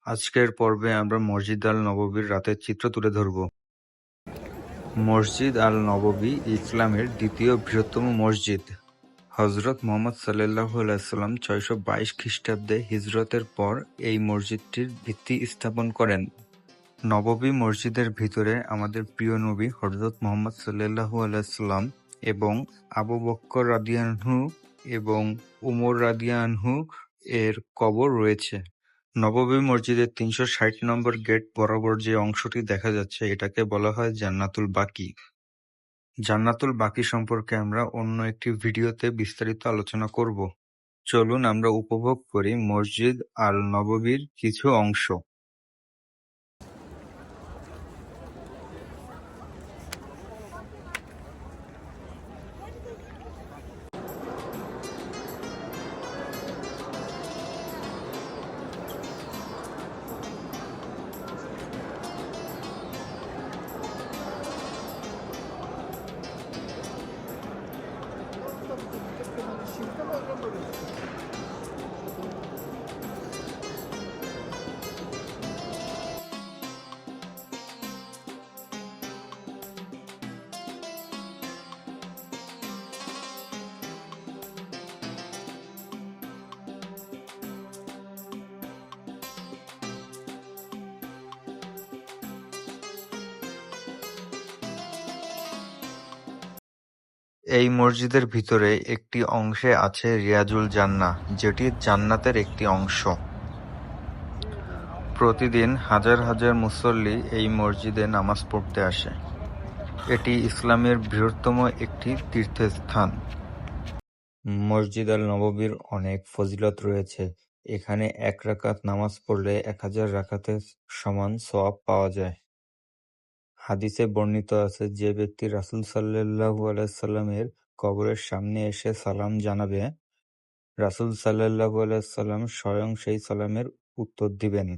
আজকের পর্বে আমরা মসজিদ আল-নববীর রাতের চিত্র তুলে ধরব। মসজিদ আল-নববী ইসলামের দ্বিতীয় বৃহত্তম মসজিদ। হযরত মুহাম্মদ সাল্লাল্লাহু আলাইহি ওয়াসাল্লাম ৬২২ খ্রিস্টাব্দে হিজরতের পর এই মসজিদটির ভিত্তি স্থাপন করেন। নববী মসজিদের ভিতরে আমাদের প্রিয় নবী হযরত মুহাম্মদ সাল্লাল্লাহু আলাইহি ওয়াসাল্লাম এবং আবু বকর রাদিয়াল্লাহু এবং উমর রাদিয়াল্লাহু এর কবর রয়েছে। নববী মসজিদের ৩৬০ নম্বর গেট বরাবর যে অংশটি দেখা যাচ্ছে এটাকে বলা হয় জান্নাতুল বাকি। জান্নাতুল বাকি সম্পর্কে আমরা অন্য একটি ভিডিওতে বিস্তারিত আলোচনা করব। চলুন আমরা উপভোগ করি মসজিদ আল-নববীর কিছু অংশ। এই মসজিদের ভিতরে একটি অংশে আছে রিয়াজুল জান্নাহ, যেটি জান্নাতের একটি অংশ। প্রতিদিন হাজার হাজার মুসল্লি এই মসজিদে নামাজ পড়তে আসে। এটি ইসলামের বৃহত্তম একটি তীর্থস্থান। মসজিদ আল-নববীর অনেক ফজিলত রয়েছে। এখানে ১ রাকাত নামাজ পড়লে ১০০০ রাকাতের সমান সওয়াব পাওয়া যায়। হাদিসে বর্ণিত আছে, যে ব্যক্তি রাসূল সাল্লাল্লাহু আলাইহি ওয়াসাল্লামের কবরের সামনে এসে সালাম জানাবে, রাসূল সাল্লাল্লাহু আলাইহি ওয়াসাল্লাম স্বয়ং সেই সালামের উত্তর দিবেন।